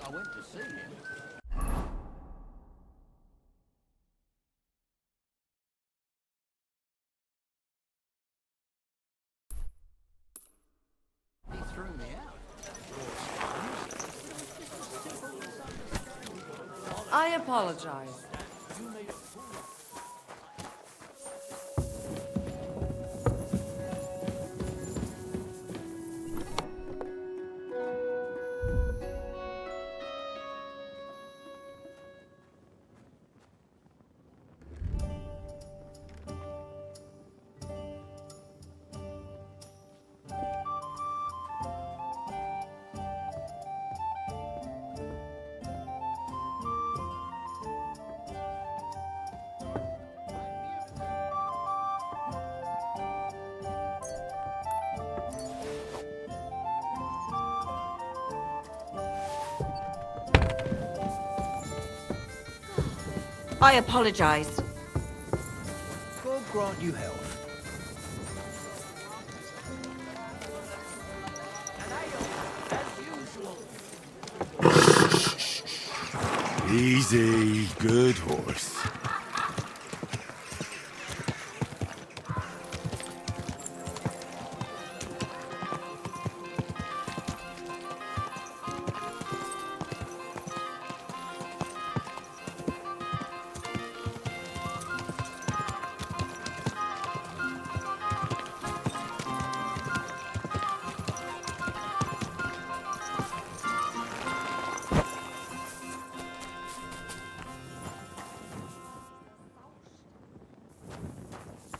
I went to see him. He threw me out. I apologize. I apologize. God grant you health. Easy, good horse.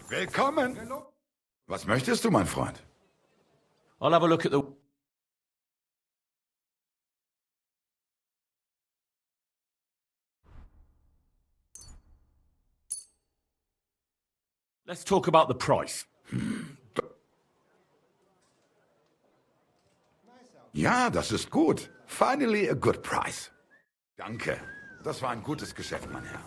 Willkommen. Was möchtest du, mein Freund? I'll have a look at the... Let's talk about the price. Ja, das ist gut. Finally a good price. Danke. Das war ein gutes Geschäft, mein Herr.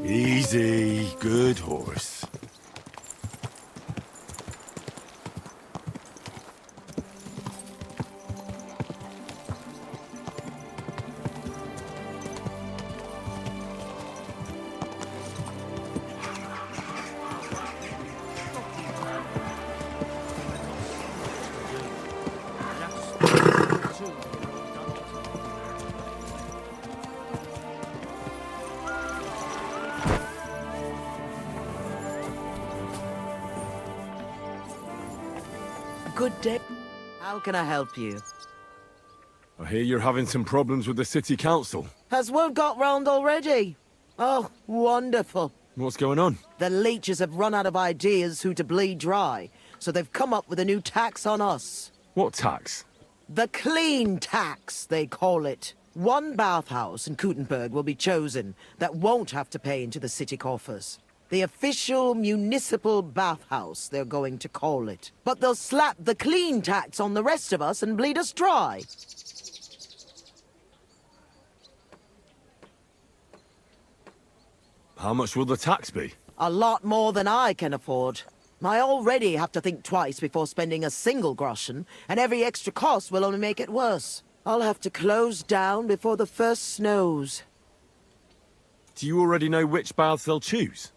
Easy, good horse. Good day. How can I help you? I hear you're having some problems with the city council. Has word got round already? Oh, wonderful. What's going on? The leeches have run out of ideas who to bleed dry, so they've come up with a new tax on us. What tax? The clean tax, they call it. One bathhouse in Kuttenberg will be chosen that won't have to pay into the city coffers. The official municipal bathhouse, they're going to call it. But they'll slap the clean tax on the rest of us and bleed us dry. How much will the tax be? A lot more than I can afford. I already have to think twice before spending a single groschen, and every extra cost will only make it worse. I'll have to close down before the first snows. Do you already know which baths they'll choose?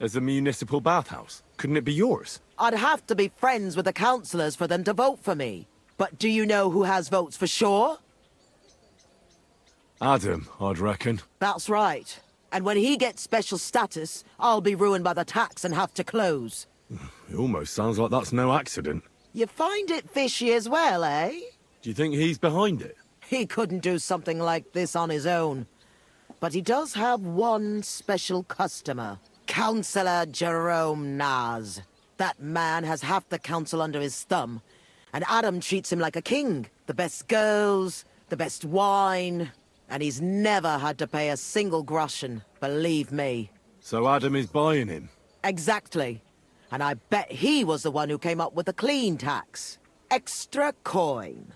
As a municipal bathhouse, couldn't it be yours? I'd have to be friends with the councillors for them to vote for me. But do you know who has votes for sure? Adam, I'd reckon. That's right. And when he gets special status, I'll be ruined by the tax and have to close. It almost sounds like that's no accident. You find it fishy as well, eh? Do you think he's behind it? He couldn't do something like this on his own. But he does have one special customer. Councillor Jerome Naz. That man has half the council under his thumb. And Adam treats him like a king. The best girls, the best wine. And he's never had to pay a single groschen, believe me. So Adam is buying him? Exactly. And I bet he was the one who came up with the clean tax. Extra coin.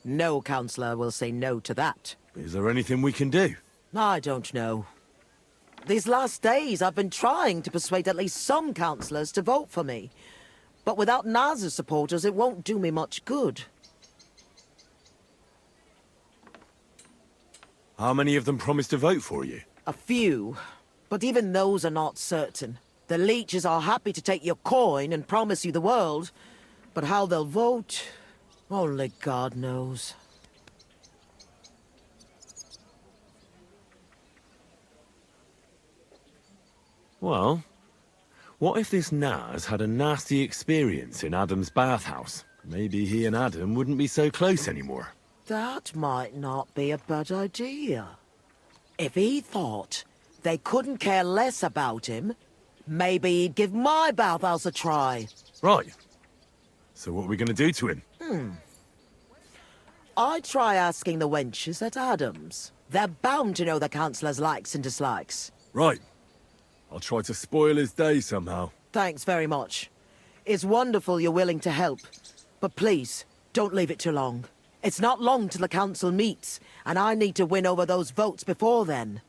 No councillor will say no to that. Is there anything we can do? I don't know. These last days, I've been trying to persuade at least some councillors to vote for me. But without Naz's supporters, it won't do me much good. How many of them promised to vote for you? A few. But even those are not certain. The leeches are happy to take your coin and promise you the world. But how they'll vote, only God knows. Well, what if this Naz had a nasty experience in Adam's bathhouse? Maybe he and Adam wouldn't be so close anymore. That might not be a bad idea. If he thought they couldn't care less about him, maybe he'd give my bathhouse a try. Right. So what are we going to do to him? I'd try asking the wenches at Adams. They're bound to know the councillor's likes and dislikes. Right. I'll try to spoil his day somehow. Thanks very much. It's wonderful you're willing to help. But please, don't leave it too long. It's not long till the council meets, and I need to win over those votes before then.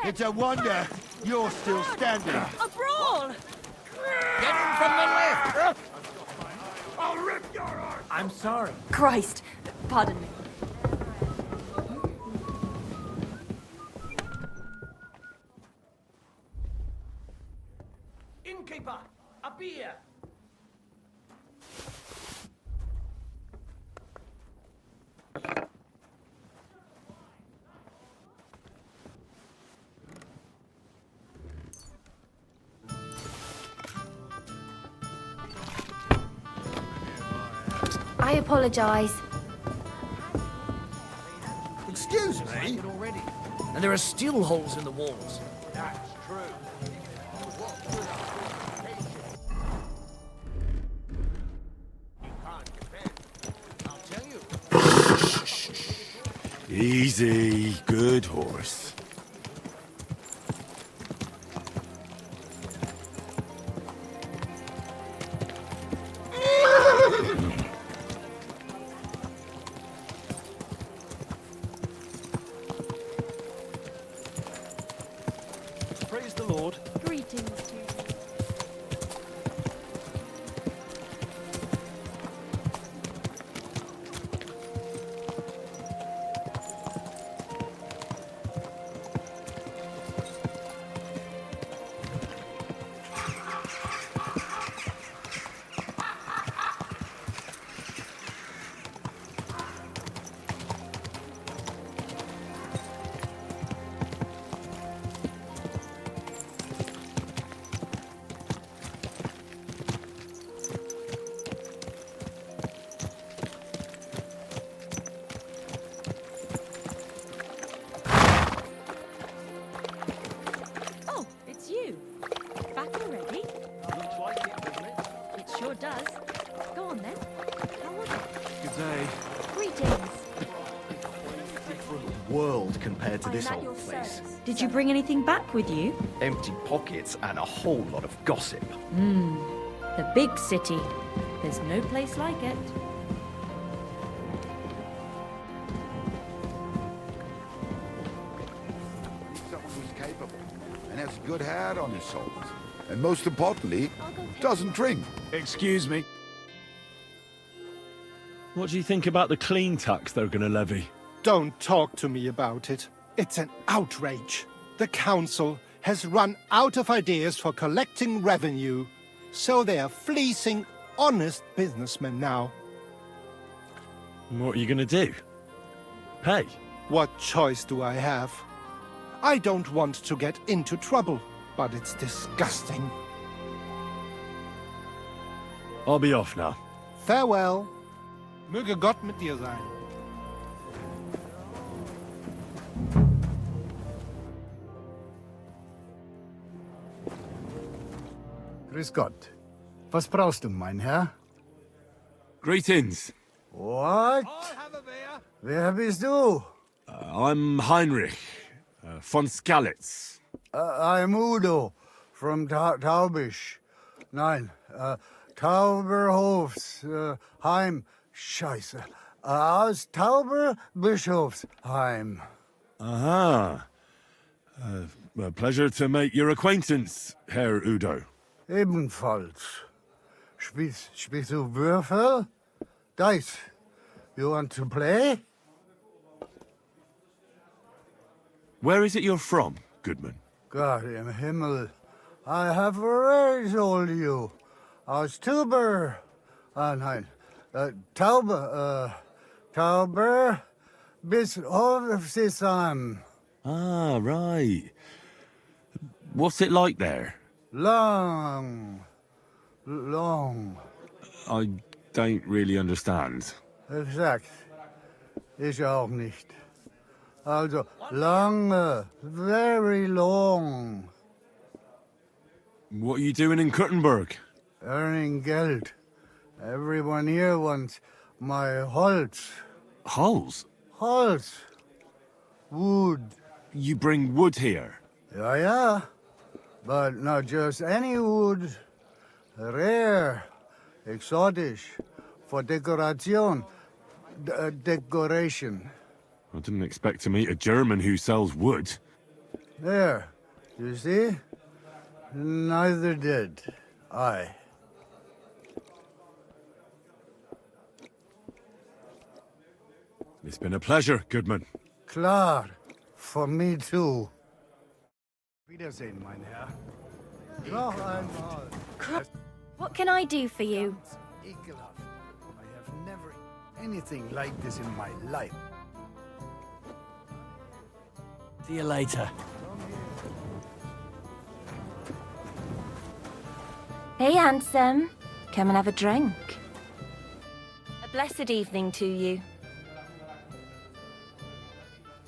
It's a wonder you're still standing. A brawl! Get him from the left! I'll rip your heart! I'm sorry. Christ, pardon me. Innkeeper, a beer! I apologize. Excuse me? And there are still holes in the walls. That's true. I'll tell you. Easy, good horse. Praise the Lord. Greetings to you. Oh, it's you. Back already? Looks like it, doesn't it? It sure does. Go on then. How was it? Good day. Greetings. World compared to I this am at old your place. service. Did you bring anything back with you? Empty pockets and a whole lot of gossip. The big city. There's no place like it. Someone who's capable and has a good head on his shoulders. And most importantly, doesn't drink. Excuse me. What do you think about the clean tax they're going to levy? Don't talk to me about it. It's an outrage. The council has run out of ideas for collecting revenue, so they are fleecing honest businessmen now. What are you going to do? Pay? What choice do I have? I don't want to get into trouble, but it's disgusting. I'll be off now. Farewell. Möge Gott mit dir sein. Grüß Gott. Was brauchst du, mein Herr? Greetings. What? Wer bist du? I'm Heinrich, von Skalitz. I'm Udo, from Taubisch. Nein, Tauberhofs, Heim. Scheiße. Aus Tauberbischofsheim. Aha. A pleasure to make your acquaintance, Herr Udo. Ebenfalls. Spielst du Würfel? Dice. You want to play? Where is it you're from, Goodman? God im Himmel. I have already told you. Aus Tauber. Nein. Tauber bis Hofsisheim. Ah, right. What's it like there? Long. I don't really understand. Exakt. Ich auch nicht. Also, lange, very long. What are you doing in Kuttenberg? Earning Geld. Everyone here wants my Holz. Holes? Holz. Wood. You bring wood here? Ja. But not just any wood. Rare. Exotisch. For decoration. Decoration. I didn't expect to meet a German who sells wood. There. You see? Neither did I. It's been a pleasure, Goodman. Klar. For me too. Wiedersehen, mein Herr. Noch einmal. What can I do for you? Ekelhaft. I have never anything like this in my life. See you later. Hey, handsome. Come and have a drink. A blessed evening to you.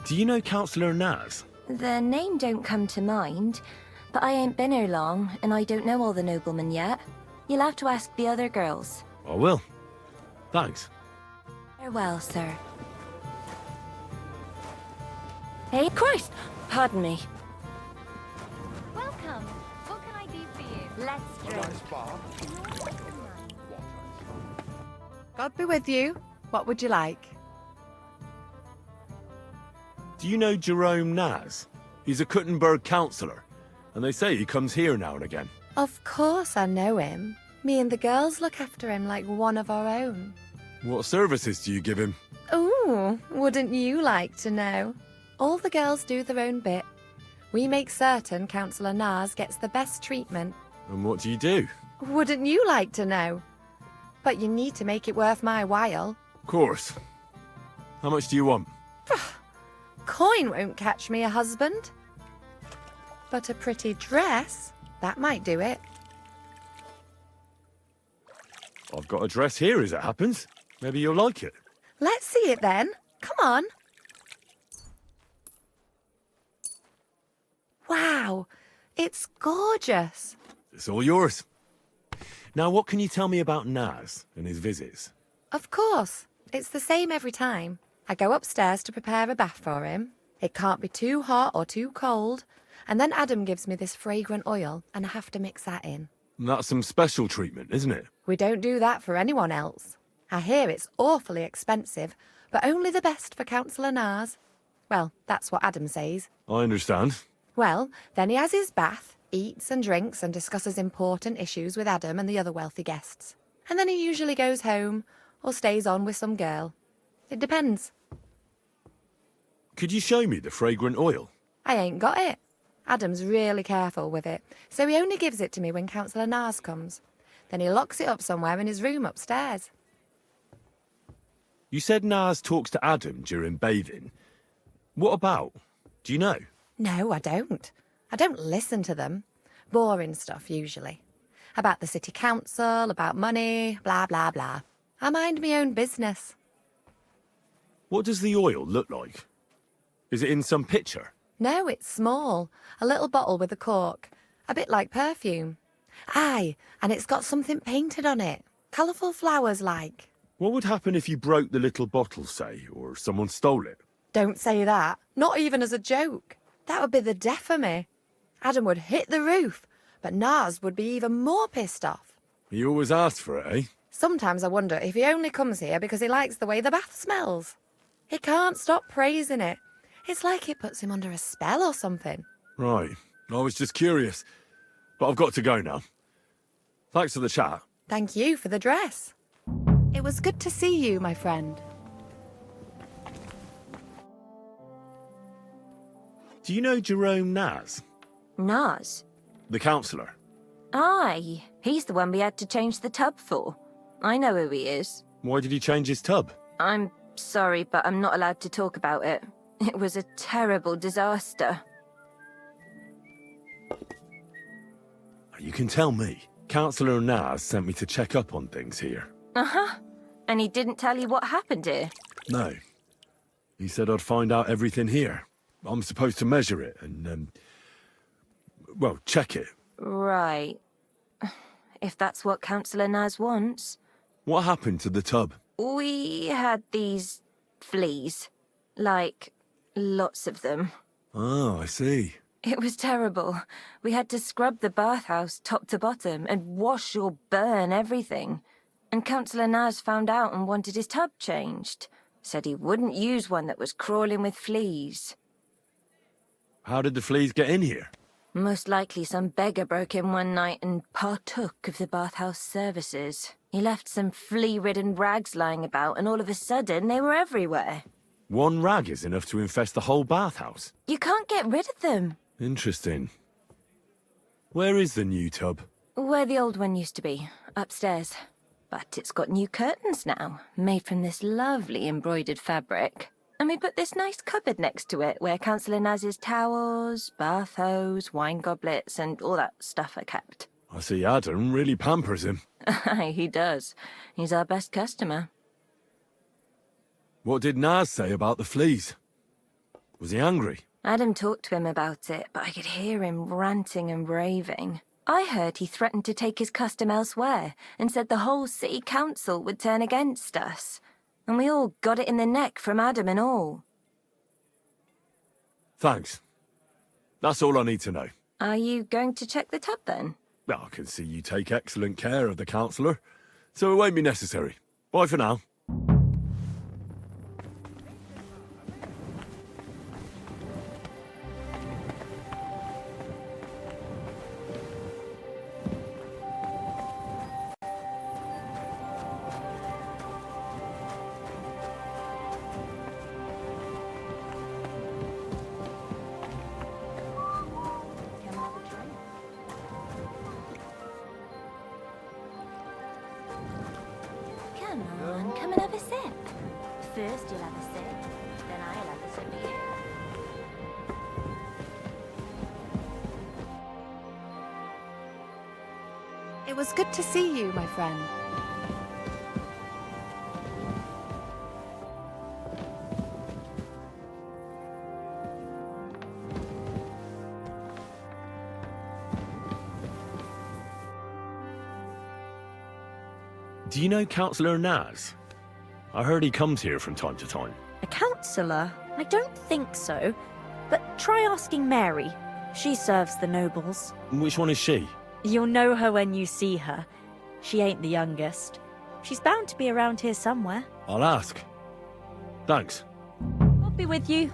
Do you know Councillor Naz? The name don't come to mind, but I ain't been here long, and I don't know all the noblemen yet. You'll have to ask the other girls. I will. Thanks. Farewell, sir. Hey, Christ! Pardon me. Welcome. What can I do for you? Let's drink. God be with you. What would you like? Do you know Jerome Naz? He's a Kuttenberg councillor, and they say he comes here now and again. Of course I know him. Me and the girls look after him like one of our own. What services do you give him? Ooh, wouldn't you like to know? All the girls do their own bit. We make certain Councillor Naz gets the best treatment. And what do you do? Wouldn't you like to know? But you need to make it worth my while. Of course. How much do you want? Coin won't catch me a husband. But a pretty dress, that might do it. I've got a dress here as it happens. Maybe you'll like it. Let's see it then. Come on. Wow, it's gorgeous. It's all yours. Now, what can you tell me about Naz and his visits? Of course, it's the same every time. I go upstairs to prepare a bath for him. It can't be too hot or too cold. And then Adam gives me this fragrant oil, and I have to mix that in. That's some special treatment, isn't it? We don't do that for anyone else. I hear it's awfully expensive, but only the best for Councillor Naz. Well, that's what Adam says. I understand. Well, then he has his bath, eats and drinks and discusses important issues with Adam and the other wealthy guests. And then he usually goes home, or stays on with some girl. It depends. Could you show me the fragrant oil? I ain't got it. Adam's really careful with it, so he only gives it to me when Councillor Nars comes. Then he locks it up somewhere in his room upstairs. You said Nars talks to Adam during bathing. What about? Do you know? No, I don't. I don't listen to them. Boring stuff, usually. About the city council, about money, blah, blah, blah. I mind my own business. What does the oil look like? Is it in some picture? No, it's small. A little bottle with a cork. A bit like perfume. Aye, and it's got something painted on it. Colourful flowers like. What would happen if you broke the little bottle, say, or someone stole it? Don't say that. Not even as a joke. That would be the death of me. Adam would hit the roof, but Nars would be even more pissed off. He always asks for it, eh? Sometimes I wonder if he only comes here because he likes the way the bath smells. He can't stop praising it. It's like it puts him under a spell or something. Right. I was just curious. But I've got to go now. Thanks for the chat. Thank you for the dress. It was good to see you, my friend. Do you know Jerome Naz? Naz? The councillor? Aye, he's the one we had to change the tub for. I know who he is. Why did he change his tub? I'm sorry, but I'm not allowed to talk about it. It was a terrible disaster. You can tell me. Councillor Naz sent me to check up on things here. Uh-huh. And he didn't tell you what happened here? No. He said I'd find out everything here. I'm supposed to measure it and, well, check it. Right. If that's what Councillor Naz wants. What happened to the tub? We had these fleas. Like, lots of them. Oh, I see. It was terrible. We had to scrub the bathhouse top to bottom and wash or burn everything. And Councillor Naz found out and wanted his tub changed. Said he wouldn't use one that was crawling with fleas. How did the fleas get in here? Most likely some beggar broke in one night and partook of the bathhouse services. He left some flea-ridden rags lying about, and all of a sudden they were everywhere. One rag is enough to infest the whole bathhouse. You can't get rid of them. Interesting. Where is the new tub? Where the old one used to be, upstairs. But it's got new curtains now, made from this lovely embroidered fabric. And we put this nice cupboard next to it, where Councillor Naz's towels, bath hose, wine goblets, and all that stuff are kept. I see Adam really pampers him. Aye, he does. He's our best customer. What did Naz say about the fleas? Was he angry? Adam talked to him about it, but I could hear him ranting and raving. I heard he threatened to take his custom elsewhere, and said the whole city council would turn against us. And we all got it in the neck from Adam and all. Thanks. That's all I need to know. Are you going to check the tub then? Well, I can see you take excellent care of the councillor, so it won't be necessary. Bye for now. Come on, come and have a sip. First you'll have a sip, then I'll have a sip of you. It was good to see you, my friend. Do you know Councillor Naz? I heard he comes here from time to time. A councillor? I don't think so. But try asking Mary. She serves the nobles. Which one is she? You'll know her when you see her. She ain't the youngest. She's bound to be around here somewhere. I'll ask. Thanks. I'll be with you.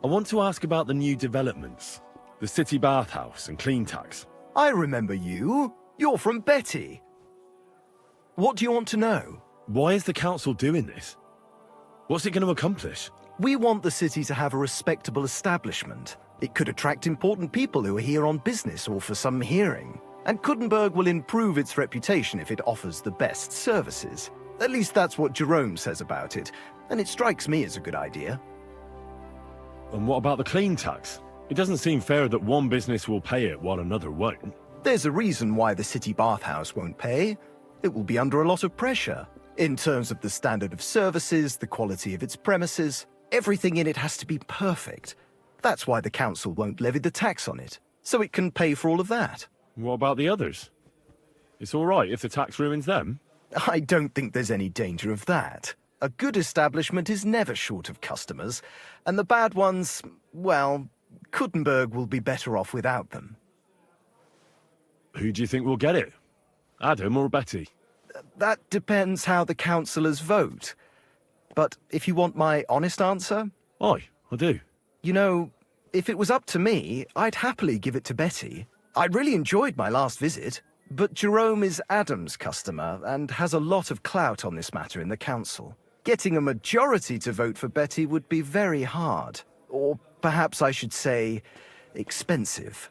want to ask about the new developments. The city bathhouse and clean tax. I remember you. You're from Betty. What do you want to know? Why is the council doing this? What's it going to accomplish? We want the city to have a respectable establishment. It could attract important people who are here on business or for some hearing. And Kudenberg will improve its reputation if it offers the best services. At least that's what Jerome says about it, and it strikes me as a good idea. And what about the clean tax? It doesn't seem fair that one business will pay it while another won't. There's a reason why the city bathhouse won't pay. It will be under a lot of pressure. In terms of the standard of services, the quality of its premises, everything in it has to be perfect. That's why the council won't levy the tax on it, so it can pay for all of that. What about the others? It's all right if the tax ruins them? I don't think there's any danger of that. A good establishment is never short of customers, and the bad ones, well, Kudenberg will be better off without them. Who do you think will get it? Adam or Betty? That depends how the councillors vote. But if you want my honest answer... Aye, I do. You know, if it was up to me, I'd happily give it to Betty. I really enjoyed my last visit, but Jerome is Adam's customer and has a lot of clout on this matter in the council. Getting a majority to vote for Betty would be very hard. Or perhaps I should say, expensive.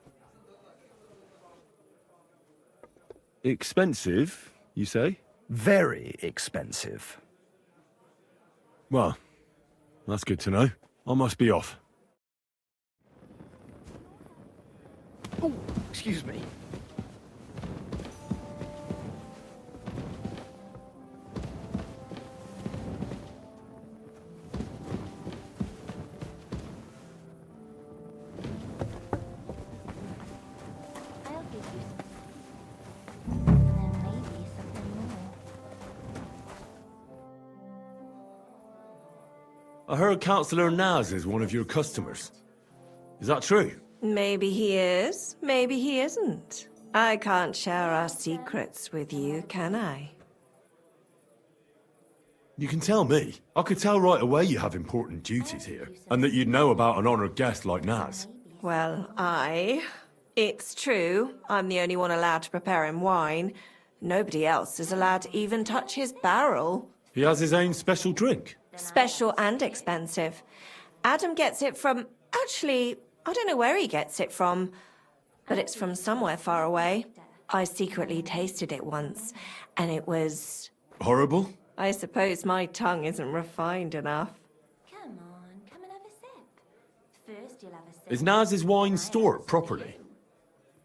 Expensive, you say? Very expensive. Well, that's good to know. I must be off. Oh, excuse me. I'll give you and then maybe something more. I heard Councillor Naz is one of your customers. Is that true? Maybe he is, maybe he isn't. I can't share our secrets with you, can I? You can tell me. I could tell right away you have important duties here, and that you'd know about an honoured guest like Naz. Well, it's true. I'm the only one allowed to prepare him wine. Nobody else is allowed to even touch his barrel. He has his own special drink. Special and expensive. Adam gets it from... Actually, I don't know where he gets it from, but it's from somewhere far away. I secretly tasted it once, and it was... Horrible? I suppose my tongue isn't refined enough. Come on, come and have a sip. First you'll have a sip. Is Naz's wine stored properly?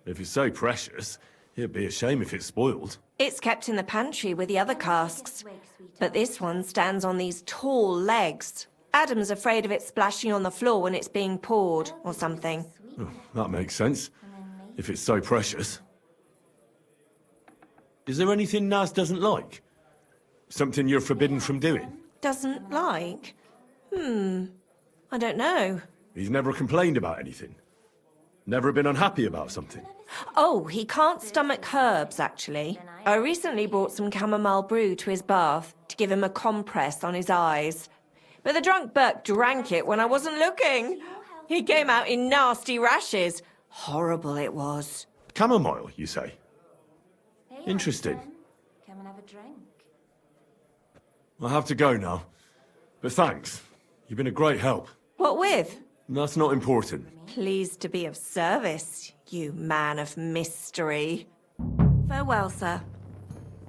If it's so precious, it'd be a shame if it's spoiled. It's kept in the pantry with the other casks, but this one stands on these tall legs. Adam's afraid of it splashing on the floor when it's being poured, or something. Oh, that makes sense, if it's so precious. Is there anything Naz doesn't like? Something you're forbidden from doing? Doesn't like? I don't know. He's never complained about anything? Never been unhappy about something? Oh, he can't stomach herbs, actually. I recently brought some chamomile brew to his bath to give him a compress on his eyes. But the drunk Burke drank it when I wasn't looking. He came out in nasty rashes. Horrible it was. Chamomile, you say? Interesting. Come and have a drink. I'll have to go now. But thanks. You've been a great help. What with? That's not important. Pleased to be of service, you man of mystery. Farewell, sir.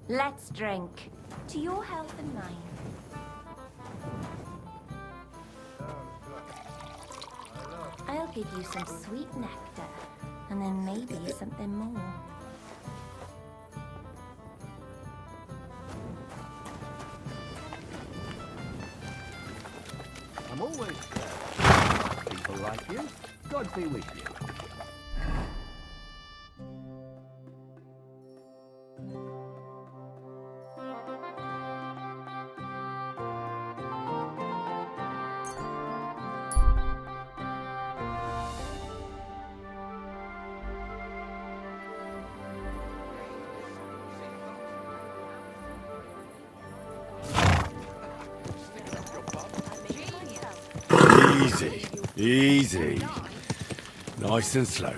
Let's drink. To your health and mine. I'll give you some sweet nectar, and then maybe something more. I'm always there. People like you, God be with you. Easy. Easy. Nice and slow.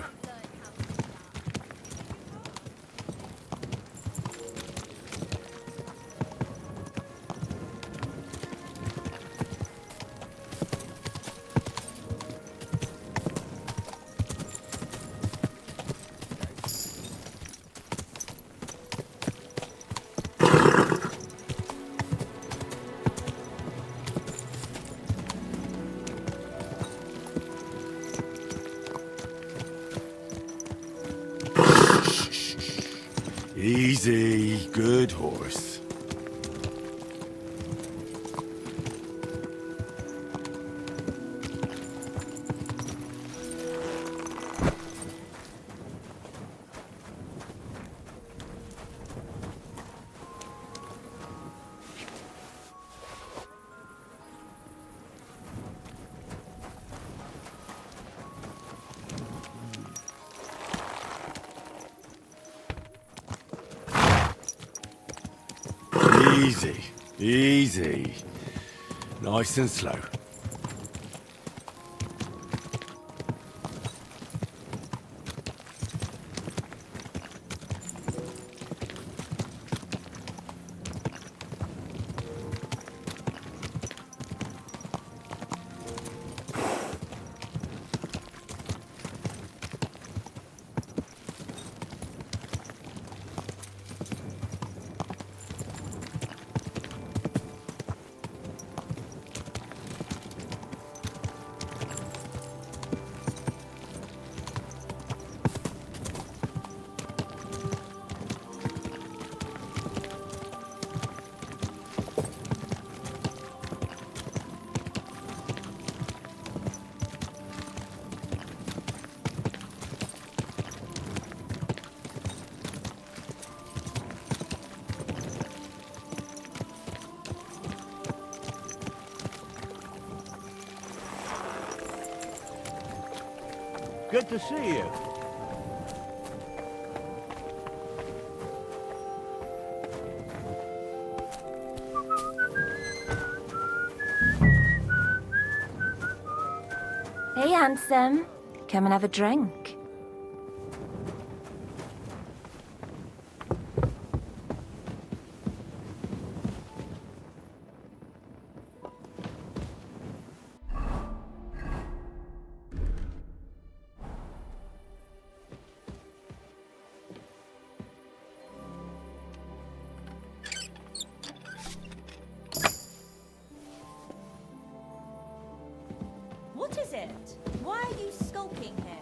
Easy. Good horse. Easy. Easy. Nice and slow. Good to see you. Hey, handsome. Come and have a drink. What is it? Why are you skulking here?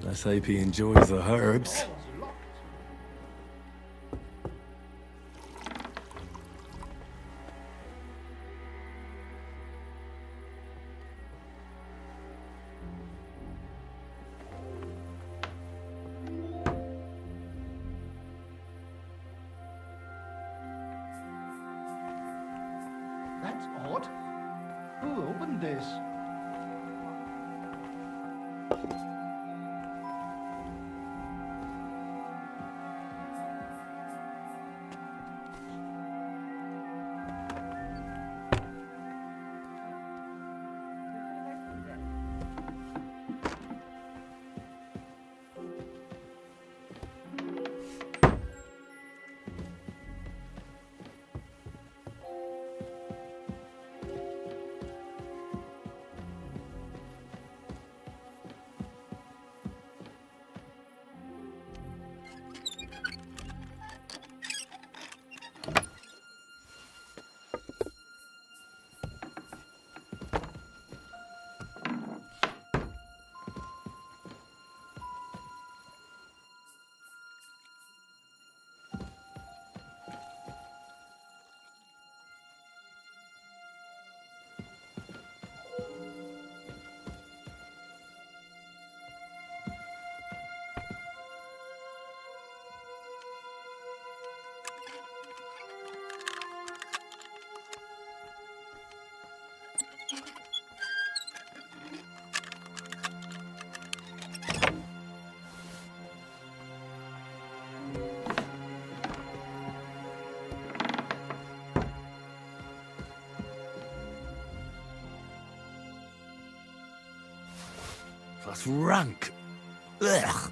Let's hope he enjoys the herbs. That's odd. Who opened this? That's rank. Ugh.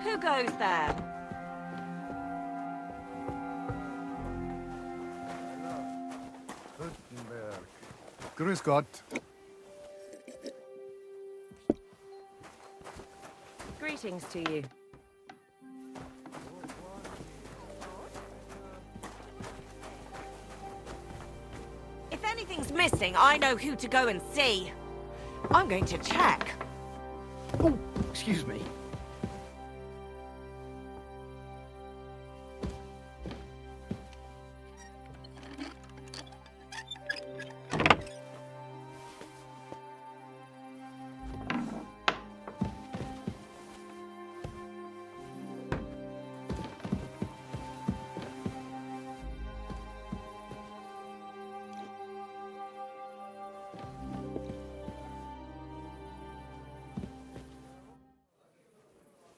Who goes there? Gutenberg. Grüß Gott. Greetings to you. If anything's missing, I know who to go and see. I'm going to check. Oh, excuse me.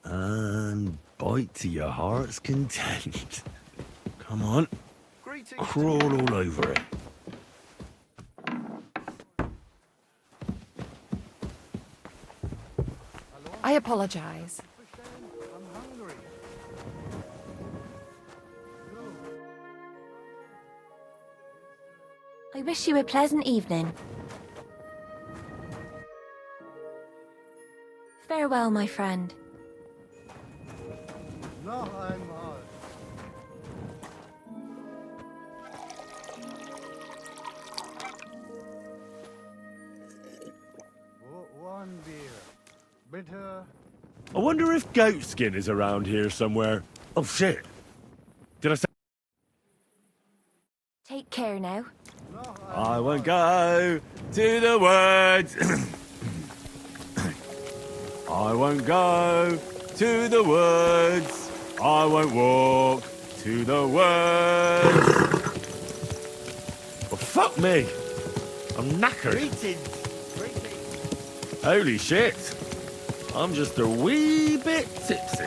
And bite to your heart's content. Come on. Crawl all over it. I apologize. I'm hungry. I wish you a pleasant evening. Farewell, my friend. Noch einmal. One beer. Bitte. I wonder if Goatskin is around here somewhere. Oh shit. Did I say? Take care now. I won't go to the woods. I won't go to the woods. I won't walk to the woods. Oh, fuck me. I'm knackered. Holy shit. I'm just a wee bit tipsy.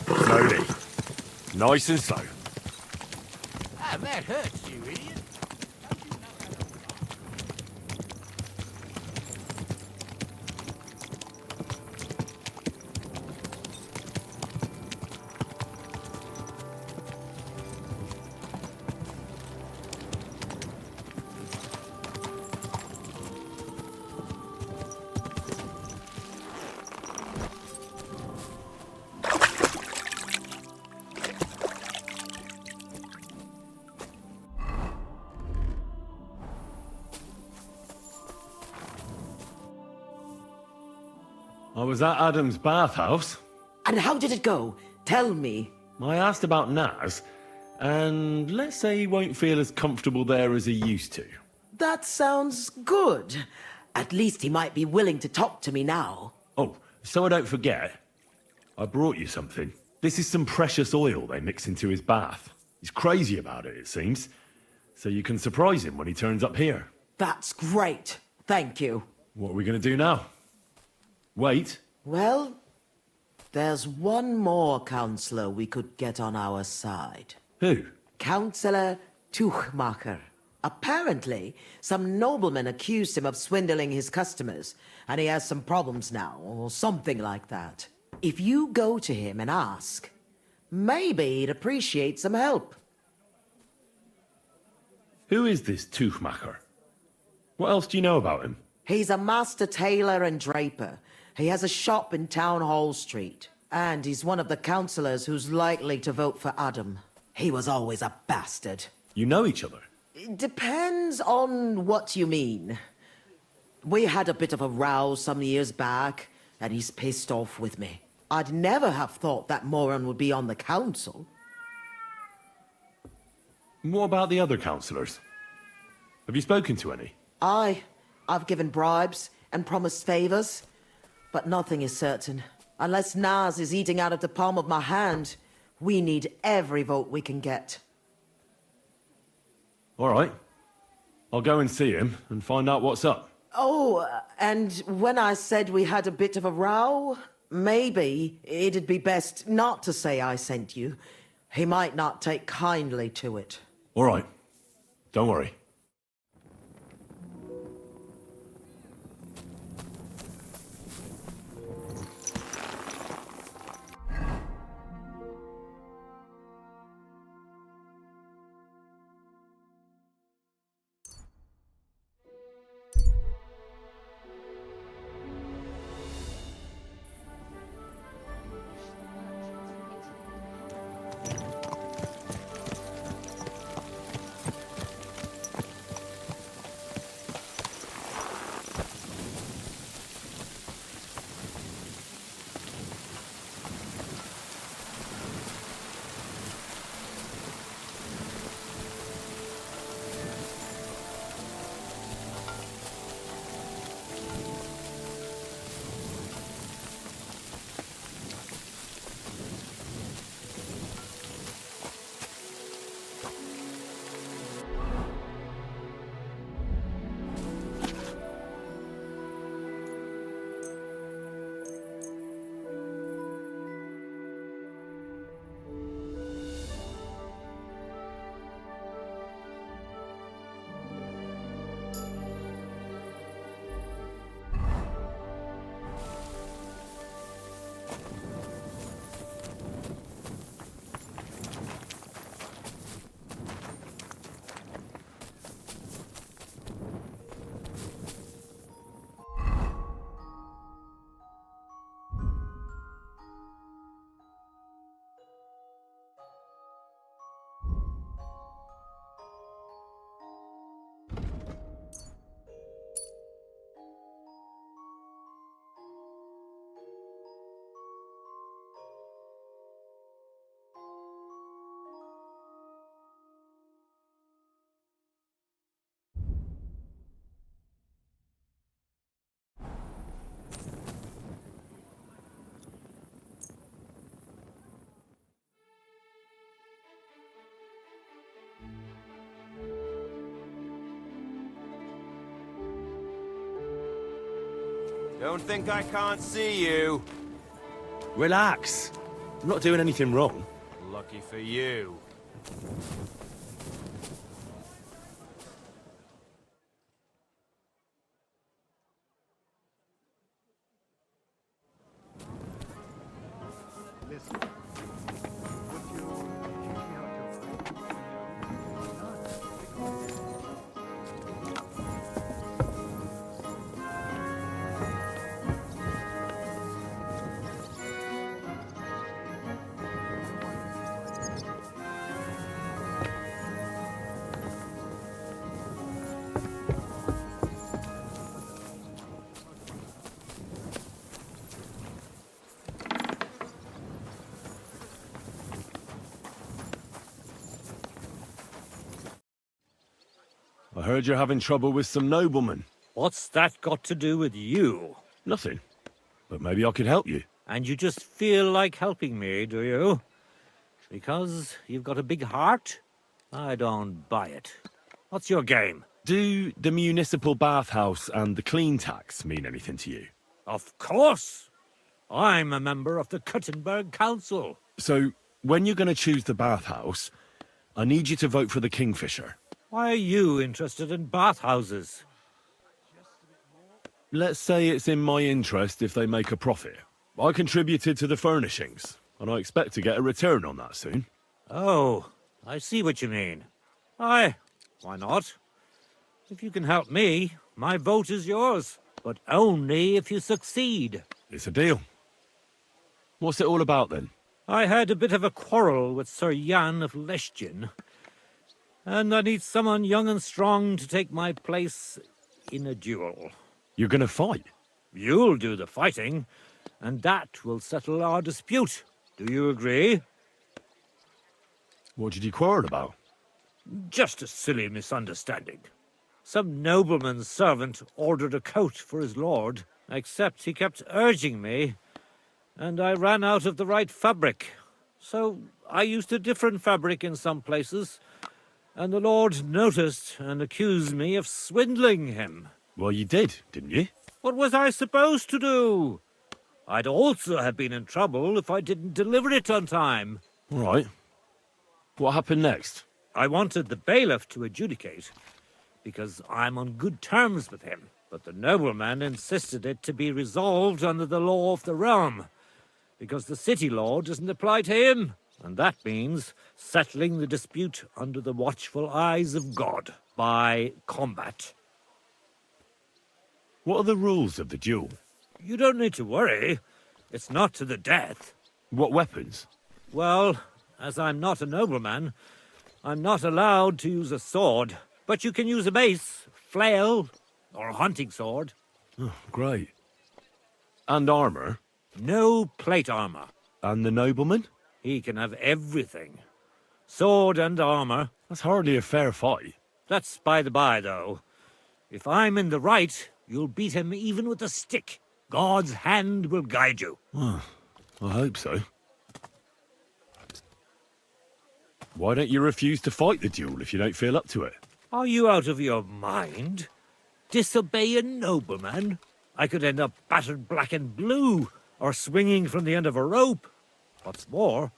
Slowly. Nice and slow. Ah, that hurts, you idiot. I was at Adam's bathhouse. And how did it go? Tell me. I asked about Naz, and let's say he won't feel as comfortable there as he used to. That sounds good. At least he might be willing to talk to me now. Oh, so I don't forget, I brought you something. This is some precious oil they mix into his bath. He's crazy about it, it seems. So you can surprise him when he turns up here. That's great. Thank you. What are we going to do now? Wait. Well, there's one more counselor we could get on our side. Who? Councillor Tuchmacher. Apparently, some nobleman accused him of swindling his customers, and he has some problems now, or something like that. If you go to him and ask, Maybe he'd appreciate some help. Who is this Toothmaker? What else do you know about him? He's a master tailor and draper. He has a shop in Town Hall Street. And he's one of the councillors who's likely to vote for Adam. He was always a bastard. You know each other? It depends on what you mean. We had a bit of a row some years back, and he's pissed off with me. I'd never have thought that moron would be on the council. What about the other councillors? Have you spoken to any? I've given bribes and promised favours, but nothing is certain. Unless Naz is eating out of the palm of my hand, we need every vote we can get. All right. I'll go and see him and find out what's up. Oh, and when I said we had a bit of a row, maybe it'd be best not to say I sent you. He might not take kindly to it. All right. Don't worry. Don't think I can't see you. Relax. I'm not doing anything wrong. Lucky for you. I heard you're having trouble with some noblemen. What's that got to do with you? Nothing. But maybe I could help you. And you just feel like helping me, do you? Because you've got a big heart? I don't buy it. What's your game? Do the municipal bathhouse and the clean tax mean anything to you? Of course! I'm a member of the Kuttenberg Council. So, when you're going to choose the bathhouse, I need you to vote for the Kingfisher. Why are you interested in bathhouses? Let's say it's in my interest if they make a profit. I contributed to the furnishings. and I expect to get a return on that soon. Oh, I see what you mean. Aye, why not? If you can help me, my vote is yours. But only if you succeed. It's a deal. What's it all about, then? I had a bit of a quarrel with Sir Jan of Leschin, and I need someone young and strong to take my place in a duel. You're gonna fight? You'll do the fighting, and that will settle our dispute. Do you agree? What did you quarrel about? Just a silly misunderstanding. Some nobleman's servant ordered a coat for his lord, except he kept urging me, and I ran out of the right fabric. So I used a different fabric in some places, and the lord noticed and accused me of swindling him. Well, you did, didn't you? What was I supposed to do? I'd also have been in trouble if I didn't deliver it on time. All right. What happened next? I wanted the bailiff to adjudicate, because I'm on good terms with him. But the nobleman insisted it to be resolved under the law of the realm, because the city law doesn't apply to him. And that means settling the dispute under the watchful eyes of God, by combat. What are the rules of the duel? You don't need to worry. It's not to the death. What weapons? Well, as I'm not a nobleman, I'm not allowed to use a sword. But you can use a mace, flail, or a hunting sword. Oh, great. And armour? No plate armour. And the nobleman? He can have everything. Sword and armour. That's hardly a fair fight. That's by the by, though. If I'm in the right, you'll beat him even with a stick. God's hand will guide you. Well, I hope so. Why don't you refuse to fight the duel if you don't feel up to it? Are you out of your mind? Disobey a nobleman? I could end up battered black and blue, or swinging from the end of a rope. What's more,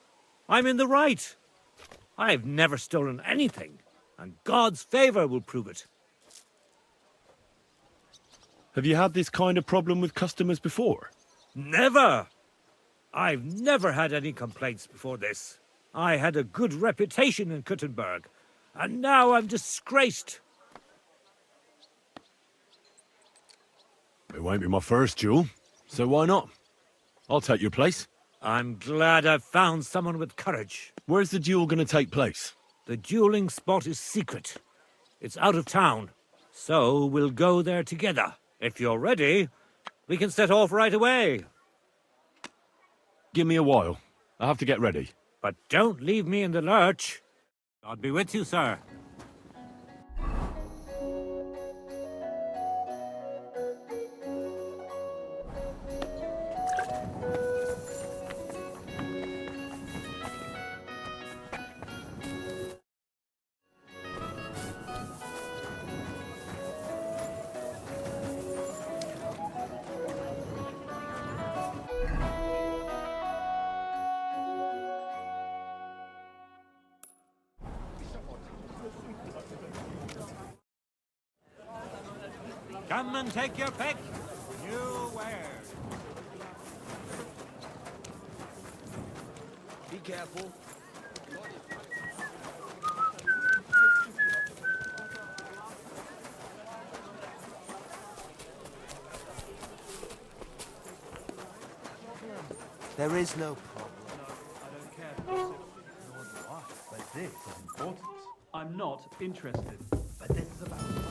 I'm in the right. I've never stolen anything, and God's favour will prove it. Have you had this kind of problem with customers before? Never! I've never had any complaints before this. I had a good reputation in Kuttenberg, and now I'm disgraced. It won't be my first duel, so why not? I'll take your place. I'm glad I've found someone with courage. Where's the duel going to take place? The dueling spot is secret. It's out of town, so we'll go there together. If you're ready, we can set off right away. Give me a while. I have to get ready. But don't leave me in the lurch. I'll be with you, sir. Come and take your pick. New wares. Be careful. There is no problem. I don't care. Nor do I. But this is important. I'm not interested. But this is about money.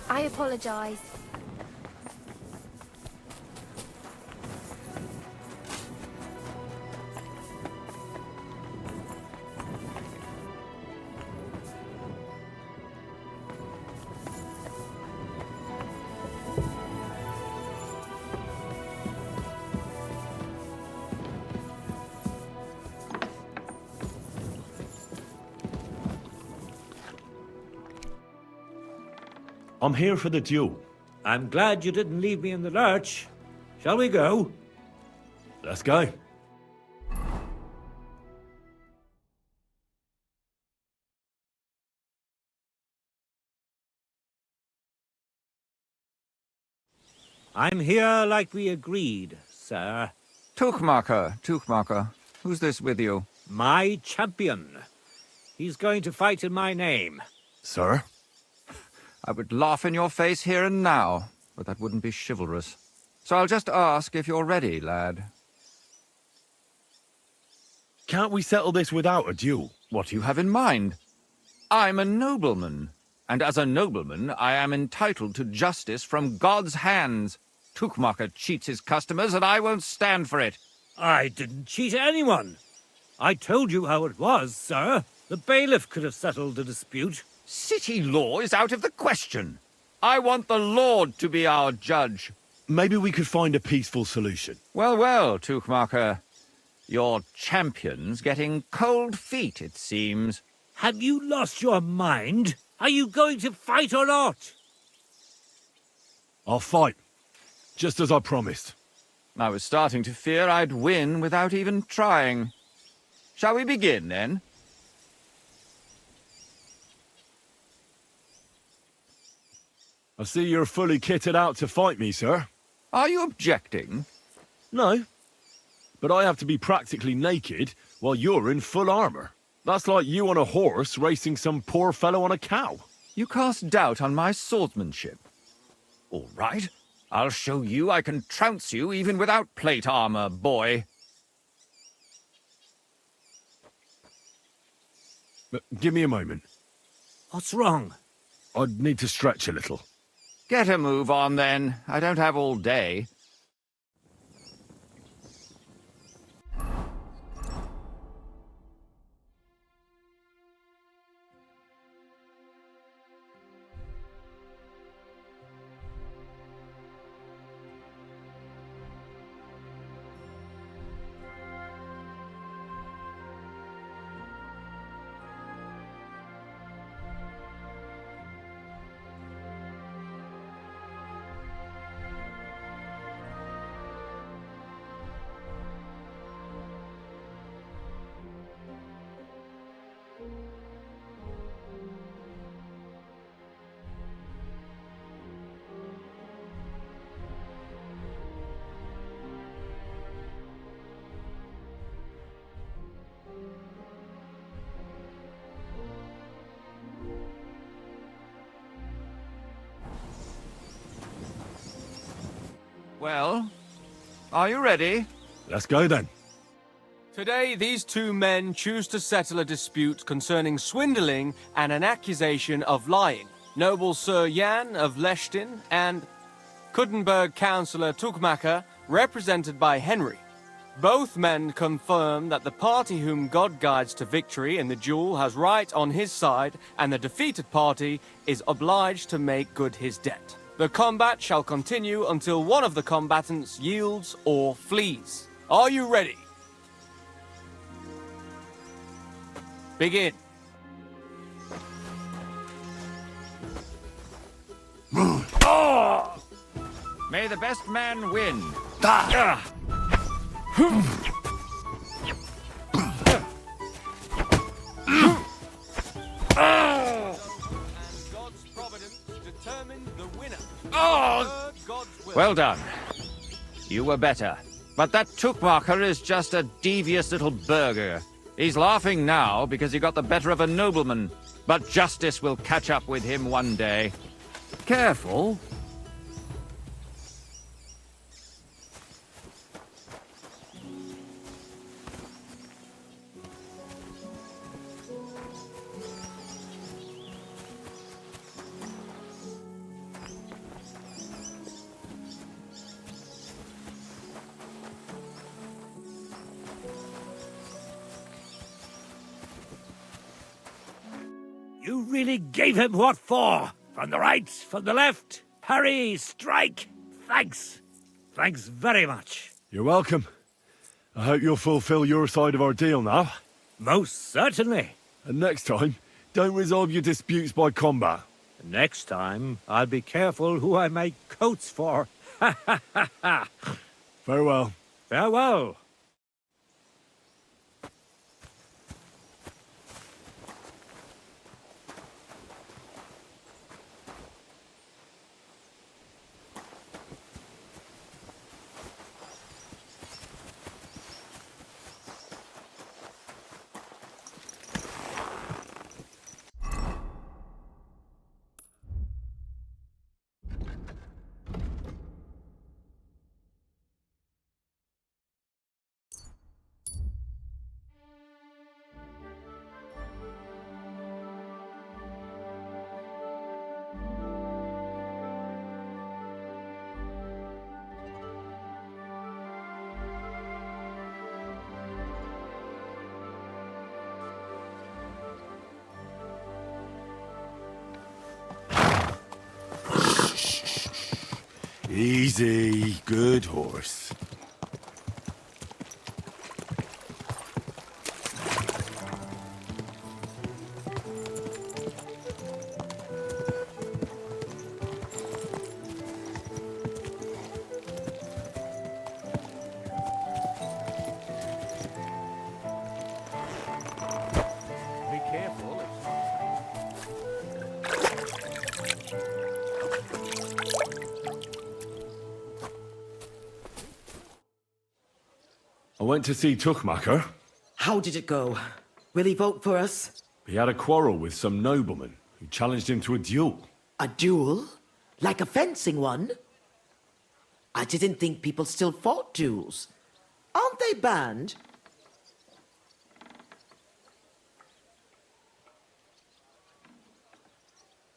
I apologise. I'm here for the duel. I'm glad you didn't leave me in the lurch. Shall we go? Let's go. I'm here like we agreed, sir. Tuchmacher. Who's this with you? My champion. He's going to fight in my name. Sir? I would laugh in your face here and now, but that wouldn't be chivalrous. So I'll just ask if you're ready, lad. Can't we settle this without a duel? What do you have in mind? I'm a nobleman, and as a nobleman, I am entitled to justice from God's hands. Tuchmacher cheats his customers, and I won't stand for it. I didn't cheat anyone. I told you how it was, sir. The bailiff could have settled the dispute. City law is out of the question. I want the Lord to be our judge. Maybe we could find a peaceful solution. Well, Tuchmacher. Your champion's getting cold feet, it seems. Have you lost your mind? Are you going to fight or not? I'll fight. Just as I promised. I was starting to fear I'd win without even trying. Shall we begin, then? I see you're fully kitted out to fight me, sir. Are you objecting? No. But I have to be practically naked while you're in full armor. That's like you on a horse racing some poor fellow on a cow. You cast doubt on my swordsmanship. All right. I'll show you I can trounce you even without plate armor, boy. Give me a moment. What's wrong? I'd need to stretch a little. Get a move on, then. I don't have all day. Well, are you ready? Let's go then. Today, these two men choose to settle a dispute concerning swindling and an accusation of lying. Noble Sir Jan of Lechtin and Kuttenberg Councillor Tuchmacher, represented by Henry. Both men confirm that the party whom God guides to victory in the duel has right on his side, and the defeated party is obliged to make good his debt. The combat shall continue until one of the combatants yields or flees. Are you ready? Begin. May the best man win. Well done. You were better. But that Tuchmacher is just a devious little burger. He's laughing now because he got the better of a nobleman. But justice will catch up with him one day. Careful. You really gave him what for? From the right, from the left, parry, strike. Thanks. Thanks very much. You're welcome. I hope you'll fulfill your side of our deal now. Most certainly. And next time, don't resolve your disputes by combat. Next time, I'll be careful who I make coats for. Ha ha ha ha. Farewell. Farewell. Easy, good horse. Be careful. I went to see Tuchmacher. How did it go? Will he vote for us? He had a quarrel with some nobleman who challenged him to a duel. A duel? Like a fencing one? I didn't think people still fought duels. Aren't they banned?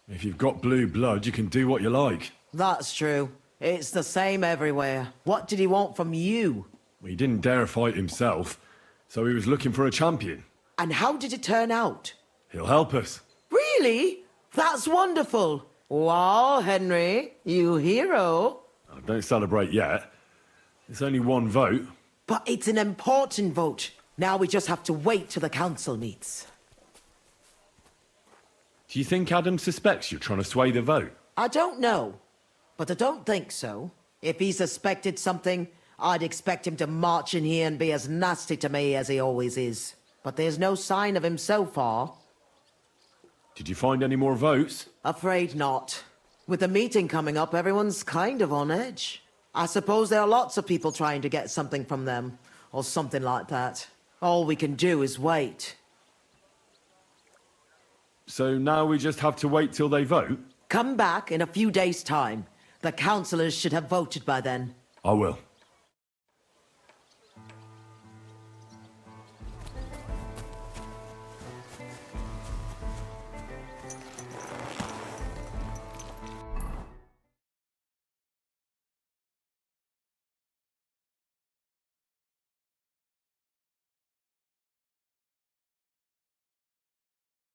If you've got blue blood, you can do what you like. That's true. It's the same everywhere. What did he want from you? He didn't dare fight himself, so he was looking for a champion. And how did it turn out? He'll help us. Really? That's wonderful. Wow, Henry, you hero. Oh, don't celebrate yet. It's only one vote. But it's an important vote. Now we just have to wait till the council meets. Do you think Adam suspects you're trying to sway the vote? I don't know, but I don't think so. If he suspected something, I'd expect him to march in here and be as nasty to me as he always is. But there's no sign of him so far. Did you find any more votes? Afraid not. With the meeting coming up, everyone's kind of on edge. I suppose there are lots of people trying to get something from them, or something like that. All we can do is wait. So now we just have to wait till they vote? Come back in a few days' time. The councillors should have voted by then. I will.